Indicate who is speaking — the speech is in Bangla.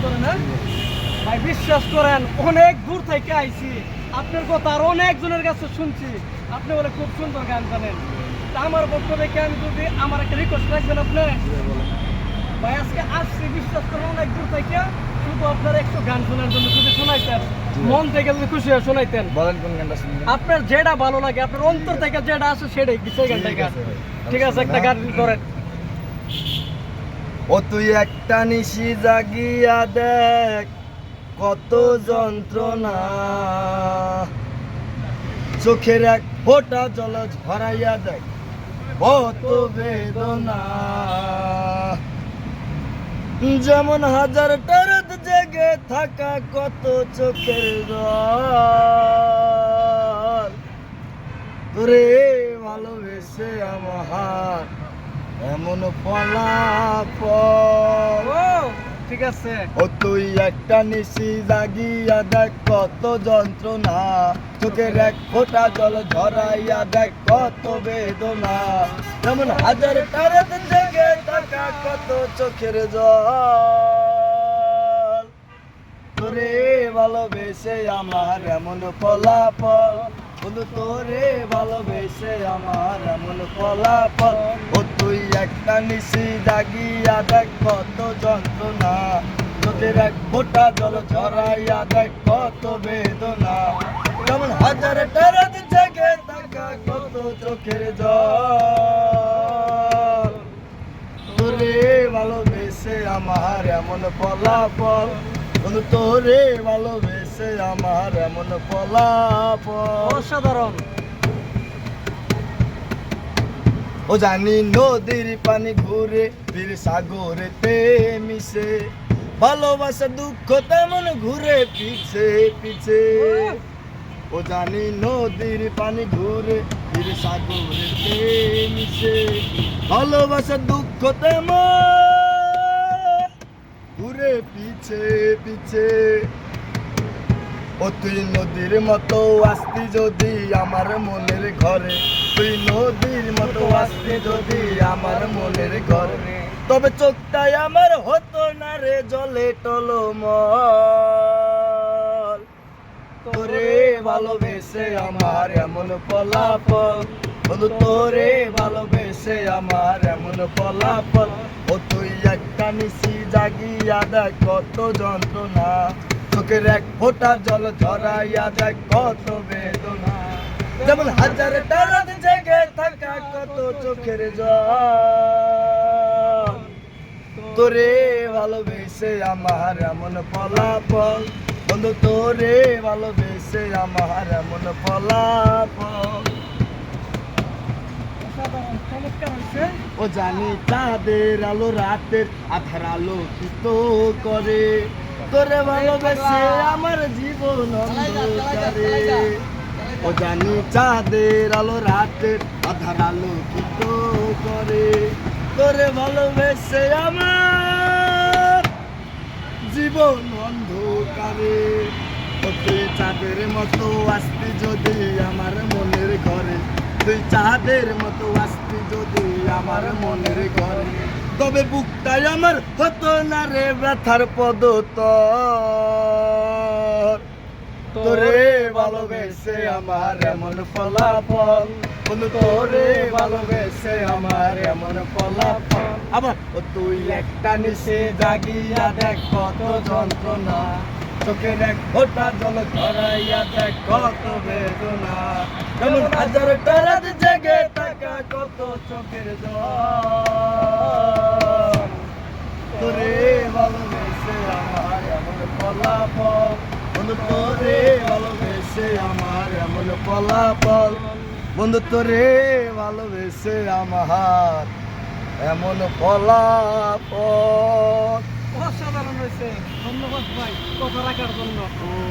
Speaker 1: বাড়ি করেন না ভাই? বিশ্বাস করেন অনেক দূর থেকে আইছি, আপনার কথা আর অনেকজনের কাছে শুনছি, আপনি বলে খুব সুন্দর গান জানেন। তা আমার পক্ষ থেকে আমি যদি আমার একটা রিকোয়েস্ট রাখবেন আপনি ভাই, আজকে আসছি বিশ্বাস করেন অনেক দূর থেকে, শুধু আপনার একটু গান শোনার জন্য যদি শোনাইতেন, মন থেকে যদি খুশি হয়ে শোনাইতেন।
Speaker 2: বলেন কোন গানটা শুনবেন?
Speaker 1: আপনার যেটা ভালো লাগে, আপনার অন্তর থেকে যেটা আসে সেটাই সেই গানটাই গান। ঠিক আছে, একটা গান করেন।
Speaker 2: ও তুই একটা নিশি জাগিয়া দেখ কত যন্ত্রণা, চোখের এক ফোঁটা জল ঝরাইয়া দেখ কত বেদনা। যেমন হাজার টারত জেগে থাকা কত চোখের জল, তোরে ভালোবেসে আমার এমন ফলাফল।
Speaker 1: ঠিক আছে,
Speaker 2: ও তুই একটা নিশি জাগিয়া দেখ কত যন্ত্রণা, চোখের এক ফোঁটা জল ঝরাইয়া দেখ কত বেদনা। যেমন হাজার টারত জেগে থাকা কত চোখের জল, তোরে ভালোবেসে আমার এমন ফলাফল। বন্ধু তোরে ভালোবেসে আমার এমন ফলাফল। ও তুই একটা নিশি জাগিয়া দেখ কত যন্ত্রণা, চোখের এক ফোঁটা জল ঝরাইয়া দেখ কত বেদনা। যেমন হাজার টারত জেগে থাকা কত চোখের জল, তোরে ভালোবেসে আমার এমন ফলাফল। বন্ধু তোরে ভালোবেসে আমার এমন ফলাফল।
Speaker 1: অসাধারণ।
Speaker 2: ও জানি নদীর পানি ঘুরে বীর সাগরেতে মিশে, ভালোবাসা দুঃখ তেমন ঘুরে পিছে পিছে। ও জানি নদীর পানি ঘুরে বীর সাগরেতে মিশে, ভালোবাসা দুঃখ তেমন ঘুরে পিছে পিছে। ও তুই নদীর মতো আসতি যদি আমার মনের ঘরে, তুই নদীর মতো আসতি যদি আমার মনের ঘরে, তবে চোখটাই আমার হতো না রে জলে টলমল। তোরে ভালোবেসে আমার এমন ফলাফল। বন্ধু তোরে ভালোবেসে আমার এমন ফলাফল। ও তুই একটা নিশি জাগিয়া দেখ কত যন্ত্রণা, চোখের এক ফোঁটা জল ঝরাইয়া দেখ কত বেদনা। যেমন হাজার টারত জেগে থাকা কত চোখের জল, তোরে ভালোবেসে আমার এমন ফলাফল। বন্ধু তোরে ভালোবেসে আমার এমন ফলাফল।
Speaker 1: অসাধারণ, চমৎকার হয়েছে।
Speaker 2: ও জানি চাঁদের আলো রাতের আধার আলোকিত করে, তোরে ভালোবেসে আমার জীবন অন্ধকারে। ও জানি চাঁদের আলো রাতের আধার আলোকিত করে, তোরে ভালোবেসে আমার জীবন অন্ধকারে। ও তুই চাঁদের মতো আসতি যদি আমার মনের ঘরে, তুই চাঁদের মতো আসতি যদি আমার মনের ঘরে, তবে বুকটাই আমার হতো না রে ব্যথার পদতল। তোরে ভালোবেসে আমার এমন ফলাফল। বন্ধু তোরে ভালোবেসে আমার এমন ফলাফল। আবার ও তুই একটা নিশে জাগিয়া দেখ কত যন্ত্রণা, চোখের এক ফোঁটা জল ঝরাইয়া দেখ কত বেদনা। যেমন হাজার টারত জেগে থাকা কত চোখের জল, তোরে ভালোবেসে আমার এমন ফলাফল। বন্ধু তোরে ভালোবেসে আমার এমন ফলাফল। বন্ধু তোরে ভালোবেসে আমার এমন ফলাফল।
Speaker 1: অসাধারণ হয়েছে, ধন্যবাদ ভাই কথা রাখার জন্য।